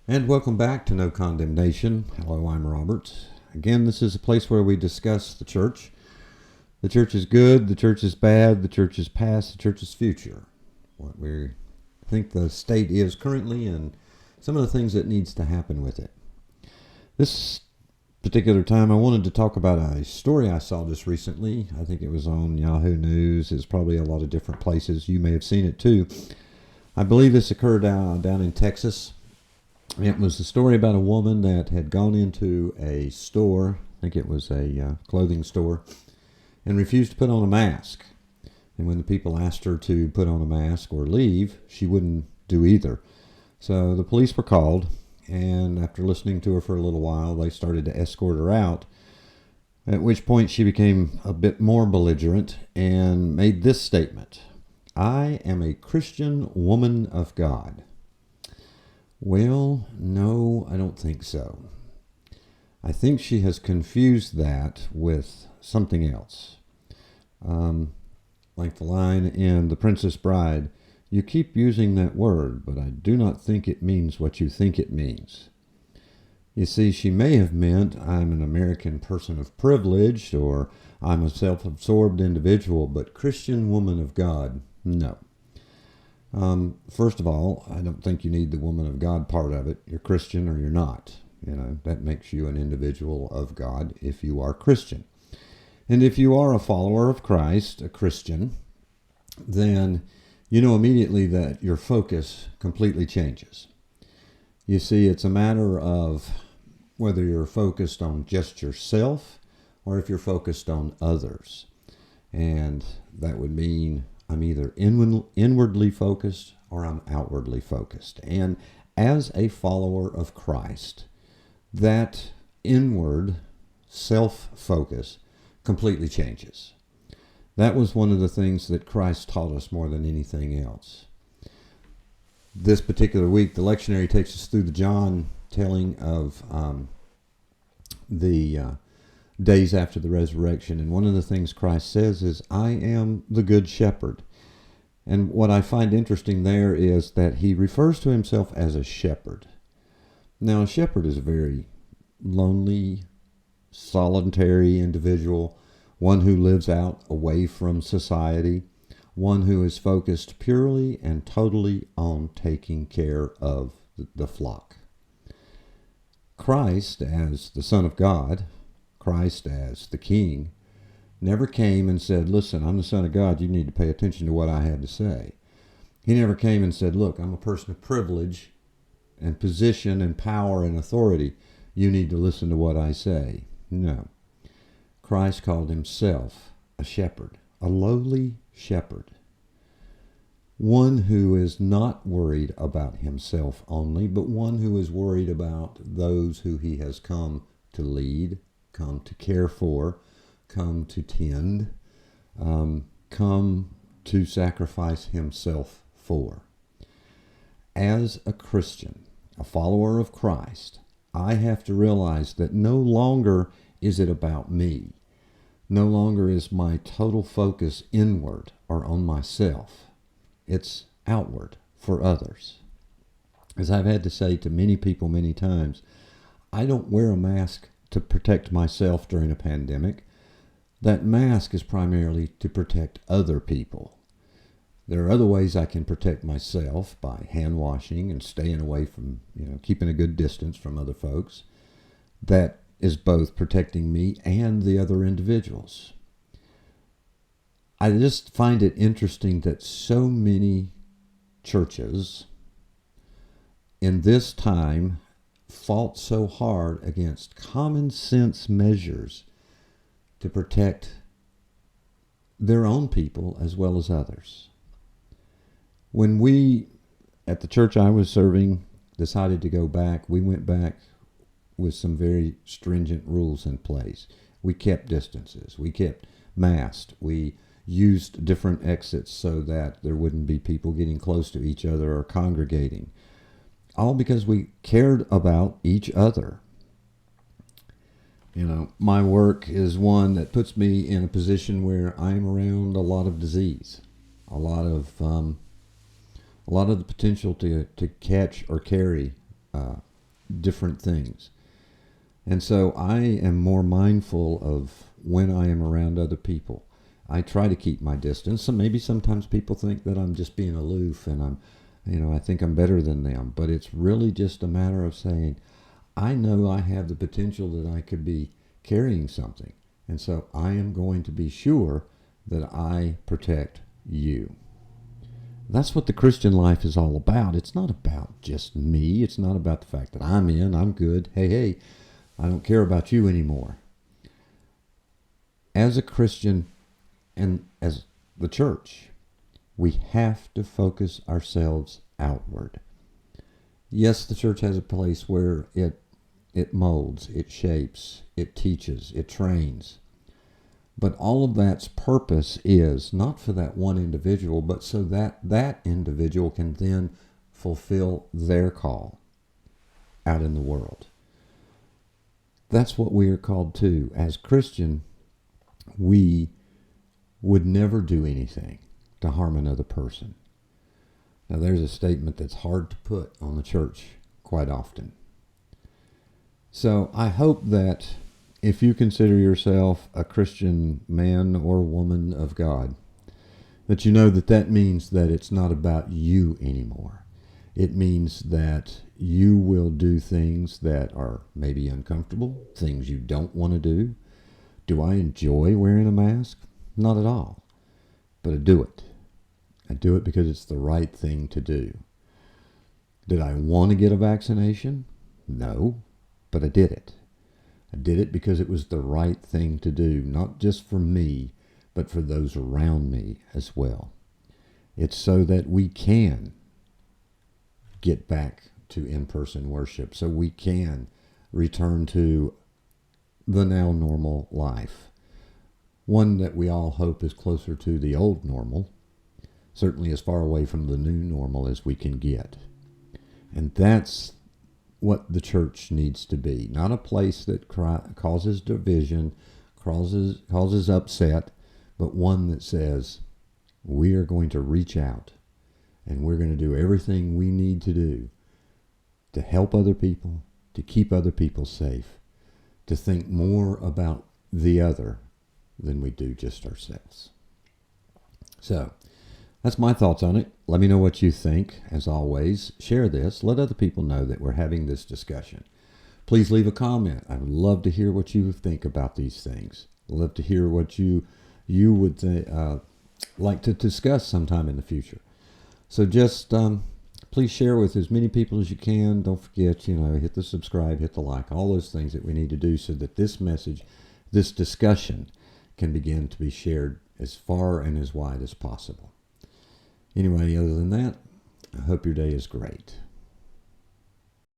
And welcome back to No Condemnation. Hello, I'm Robert. Again, this is a place where we discuss the church. The church is good, the church is bad, the church is past, the church is future. What we think the state is currently and some of the things that needs to happen with it. This particular time I wanted to talk about a story I saw just recently. I think it was on Yahoo News. It's probably a lot of different places. You may have seen it too. I believe this occurred down in Texas. It was a story about a woman that had gone into a store, I think it was a clothing store, and refused to put on a mask. And when the people asked her to put on a mask or leave, she wouldn't do either. So the police were called, and after listening to her for a little while, they started to escort her out, at which point she became a bit more belligerent and made this statement: "I am a Christian woman of God." Well, no, I don't think so. I think she has confused that with something else. Like the line in The Princess Bride, "You keep using that word, but I do not think it means what you think it means." You see, she may have meant I'm an American person of privilege or I'm a self-absorbed individual, but Christian woman of God, no. First of all, I don't think you need the woman of God part of it. You're Christian or you're not. That makes you an individual of God if you are Christian. And if you are a follower of Christ, a Christian, then you know immediately that your focus completely changes. You see, it's a matter of whether you're focused on just yourself or if you're focused on others. And that would mean I'm either inwardly focused or I'm outwardly focused. And as a follower of Christ, that inward self-focus completely changes. That was one of the things that Christ taught us more than anything else. This particular week, the lectionary takes us through the John telling of the days after the resurrection. And one of the things Christ says is, "I am the good shepherd." And what I find interesting there is that he refers to himself as a shepherd. Now, a shepherd is a very lonely, solitary individual, one who lives out away from society, one who is focused purely and totally on taking care of the flock. Christ, as the Son of God, Christ as the King, never came and said, "Listen, I'm the Son of God, you need to pay attention to what I have to say." He never came and said, "Look, I'm a person of privilege and position and power and authority. You need to listen to what I say." No. Christ called himself a shepherd, a lowly shepherd. One who is not worried about himself only, but one who is worried about those who he has come to lead, come to care for, come to tend, come to sacrifice himself for. As a Christian, a follower of Christ, I have to realize that no longer is it about me. No longer is my total focus inward or on myself. It's outward for others. As I've had to say to many people many times, I don't wear a mask to protect myself during a pandemic. That mask is primarily to protect other people. There are other ways I can protect myself by hand washing and staying away from, keeping a good distance from other folks. That is both protecting me and the other individuals. I just find it interesting that so many churches in this time fought so hard against common sense measures to protect their own people as well as others. When we, at the church I was serving, decided to go back, we went back with some very stringent rules in place. We kept distances. We kept masked. We used different exits so that there wouldn't be people getting close to each other or congregating. All because we cared about each other. My work is one that puts me in a position where I'm around a lot of disease, a lot of the potential to catch or carry different things. And so I am more mindful of when I am around other people. I try to keep my distance. So maybe sometimes people think that I'm just being aloof and I think I'm better than them. But it's really just a matter of saying, I know I have the potential that I could be carrying something. And so I am going to be sure that I protect you. That's what the Christian life is all about. It's not about just me. It's not about the fact that I'm good. Hey, I don't care about you anymore. As a Christian and as the church, we have to focus ourselves outward. Yes, the church has a place where it molds, it shapes, it teaches, it trains. But all of that's purpose is not for that one individual, but so that that individual can then fulfill their call out in the world. That's what we are called to. As Christian, we would never do anything to harm another person. Now, there's a statement that's hard to put on the church quite often. So I hope that if you consider yourself a Christian man or woman of God, that you know that that means that it's not about you anymore. It means that you will do things that are maybe uncomfortable, things you don't want to do. Do I enjoy wearing a mask? Not at all. But I do it. I do it because it's the right thing to do. Did I want to get a vaccination? No, but I did it. I did it because it was the right thing to do, not just for me, but for those around me as well. It's so that we can get back to in-person worship, so we can return to the now normal life. One that we all hope is closer to the old normal, certainly as far away from the new normal as we can get. And that's what the church needs to be. Not a place that causes division, causes upset, but one that says, we are going to reach out and we're going to do everything we need to do to help other people, to keep other people safe, to think more about the other than we do just ourselves. So, that's my thoughts on it. Let me know what you think. As always, share this. Let other people know that we're having this discussion. Please leave a comment. I would love to hear what you think about these things. I'd love to hear what you would like to discuss sometime in the future. So just please share with as many people as you can. Don't forget, hit the subscribe, hit the like, all those things that we need to do so that this message, this discussion can begin to be shared as far and as wide as possible. Anyway, other than that, I hope your day is great.